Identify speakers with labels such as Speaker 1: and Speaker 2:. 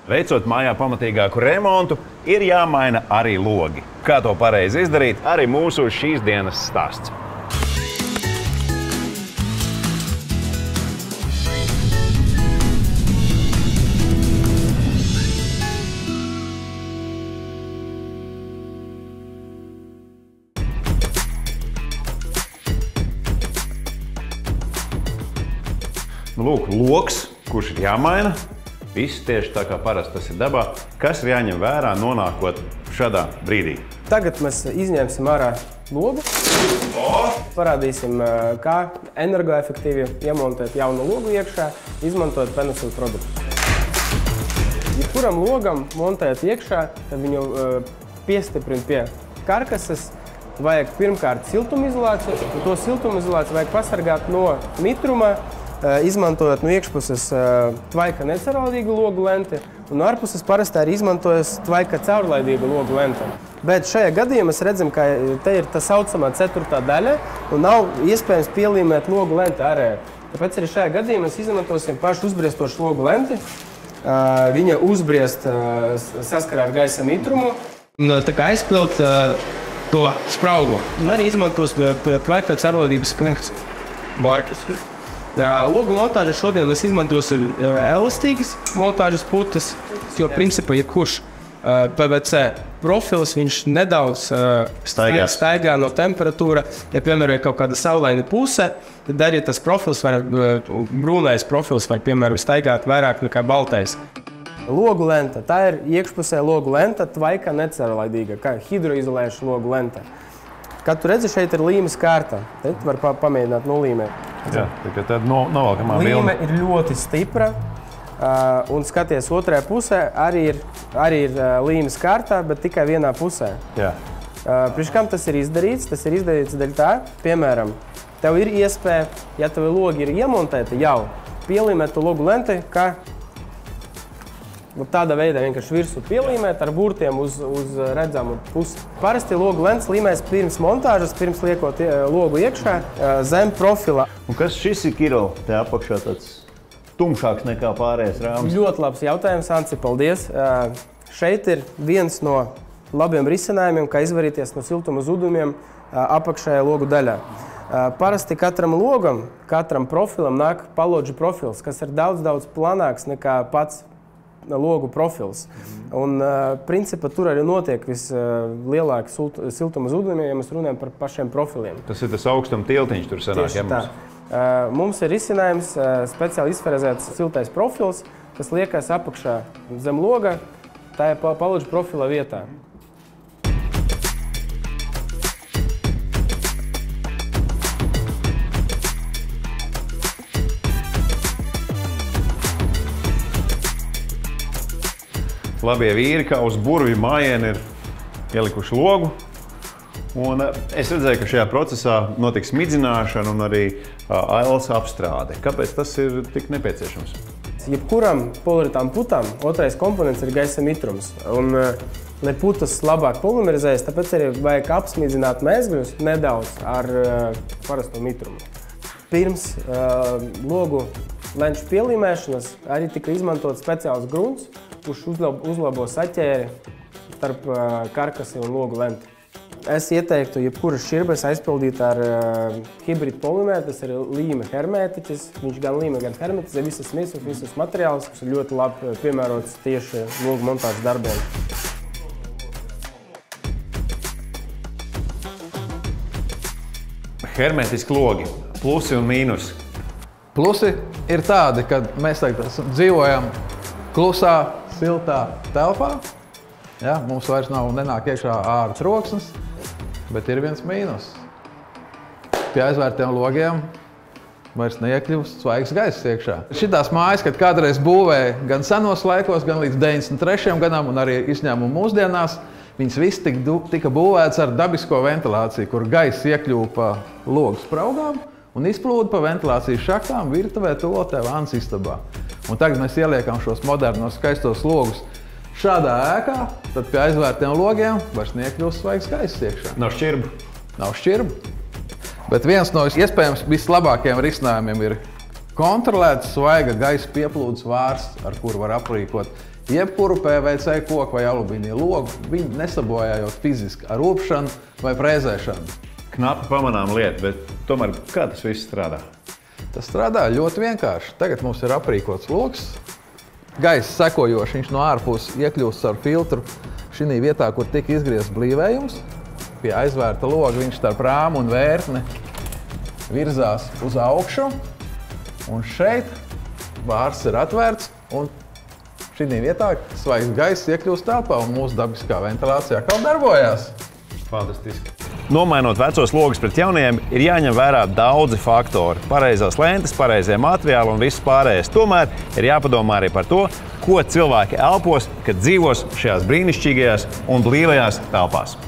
Speaker 1: Veicot mājā pamatīgāku remontu, ir jāmaina arī logi. Kā to pareizi izdarīt, arī mūsu šīs dienas stāsts. Lūk, loks, kurš ir jāmaina. Viss tieši tā kā parasti tas ir dabā. Kas ir jāņem vērā, nonākot šādā brīdī?
Speaker 2: Tagad mēs izņemsim ārā logu. Parādīsim, kā energoefektīvi iemontēt jaunu logu iekšā, izmantojot Penosilu produktu. Jebkuram logam montēt iekšā, tad viņu piestiprina pie karkases. Vajag pirmkārt siltumizolāciju, un to siltumizolāciju vajag pasargāt no mitruma, izmantojot no iekšpuses tvaika necaurlaidīgu logu lenti, un no ārpuses parasti arī izmantojas tvaika caurlaidīgu logu lenti. Bet šajā gadījumā mēs redzam, ka te ir tā saucamā 4. daļa, un nav iespējams pielīmēt logu lenti ārējā. Tāpēc arī šajā gadījumā mēs izmantosim pašu uzbriestošu logu lenti. Viņa uzbriest saskarā ar gaisa mitrumu. Tā kā aizpilt to spraugu. Un arī izmantos tvaika caurlaidības punkts. Logu montāža šodien mēs izmantosim elastīgas montāžas putas, jo principā jebkurš PVC profils, viņš nedaudz staigā no temperatūra. Ja, piemēram, ir kaut kāda saulaina puse, tad arī tas profils, brūnais profils var, piemēram, staigāt vairāk nekā baltais. Logu lenta, tā ir iekšpusē logu lenta, tvaika necaurlaidīga, kā hidroizolējuša logu lenta. Kā tu redzi, šeit ir līmes kārta. Te var pamēģināt nolīmēt.
Speaker 1: Jā, tad novalkamā
Speaker 2: līme ir ļoti stipra. Un skaties, otrajā pusē arī ir līmes kārtā, bet tikai vienā pusē.
Speaker 1: Jā.
Speaker 2: Priekš kam tas ir izdarīts? Tas ir izdarīts daļ tā, piemēram, tev ir iespēja, ja tev logi ir iemontēti jau, pielīmēt to logu lenti, kā tādā veidā vienkārši virsū pielīmēt ar burtiem uz redzamu pusi. Parasti logu lents līmēs pirms montāžas, pirms liekot logu iekšā zem profila.
Speaker 1: Un kas šis ir, Kiril? Te apakšā tāds tumšāks nekā pārējais rāms.
Speaker 2: Ļoti labs jautājums, Anci, paldies. Šeit ir viens no labiem risinājumiem, kā izvarīties no siltuma zudumiem apakšējā logu daļā. Parasti katram logam, katram profilam nāk palodžu profils, kas ir daudz planāks nekā pats logu profils. Un, principā, tur arī notiek vislielāki siltuma zudumi, ja mēs runājam par pašiem profiliem.
Speaker 1: Tas ir tas augstuma tiltiņš tur sanāk.
Speaker 2: Tieši tā. Mums ir risinājums speciāli izfrezēts siltais profils, kas liekas apakšā zem loga, tā ir palodžu profila vietā.
Speaker 1: Labie vīri, kā uz burvju mājienu, ir ielikuši logu. Un es redzēju, ka šajā procesā notiks midzināšana un arī ailes apstrāde. Kāpēc tas ir tik nepieciešams?
Speaker 2: Jebkuram poliuretām putam otrais komponents ir gaisa mitrums. Un, lai putas labāk polimerizējas, tāpēc arī vajag apsmidzināt mēsgļus nedaudz ar parasto mitrumu. Pirms logu lenču pielīmēšanas arī tika izmantot speciāls grunts, kurš uzlabo saķēri starp karkasi un logu lenti. Es ieteiktu jebkuras šķirbes aizpildīt ar hibrīdu polimēru, tas ir līme hermētiķis. Viņš gan līme, gan hermetizē visas miesas, visus materiālus, kas ir ļoti labi piemērots tieši logu montāžas darbiem.
Speaker 1: Hermētiski logi, plusi un mīnusi.
Speaker 3: Plusi ir tādi, ka mēs dzīvojam klusā, siltā telpā. Ja, mums vairs nenāk iekšā ārā troksnis, bet ir viens mīnus. Pie aizvērtiem logiem vairs neiekļūst svaigs gaiss iekšā. Šitās mājas, kad kādreiz būvēja gan senos laikos, gan līdz 93. gadam un arī izņēmumu mūsdienās, viņas viss tika būvēts ar dabisko ventilāciju, kur gaiss iekļuva pa logu spraugām un izplūda pa ventilācijas šaktām virtuvē, toaletē, vannas istabā. Un tagad mēs ieliekam šos modernos skaistos logus šādā ēkā, tad pie aizvērtiem logiem vairs neiekļūst svaigs gaiss iekšā.
Speaker 1: Nav šķirbu.
Speaker 3: Nav šķirbu. Bet viens no iespējams vislabākajiem risinājumiem ir kontrolēts svaiga gaisa pieplūdes vārs, ar kuru var aprīkot jebkuru PVC koku vai alumīnija logu, viņi nesabojājot fiziski ar rūpšanu vai frēzēšanu.
Speaker 1: Knapi pamanām lieta, bet tomēr kā tas viss strādā?
Speaker 3: Tas strādā ļoti vienkārši. Tagad mums ir aprīkots logs. Gaisa sekojoši, viņš no ārpuses iekļūst ar filtru šī vietā, kur tika izgriezts blīvējums. Pie aizvērta loga viņš starp rāmu un vērtni virzās uz augšu. Un šeit vārs ir atvērts un šī vietā svaigs gaiss iekļūst telpā un mūsu dabiskā ventilācija atkal darbojās.
Speaker 1: Fantastiski. Nomainot vecos logus pret jaunajiem, ir jāņem vērā daudzi faktori. Pareizās lentes, pareizie materiāli un viss pārējais. Tomēr ir jāpadomā arī par to, ko cilvēki elpos, kad dzīvos šajās brīnišķīgajās un blīvajās telpās.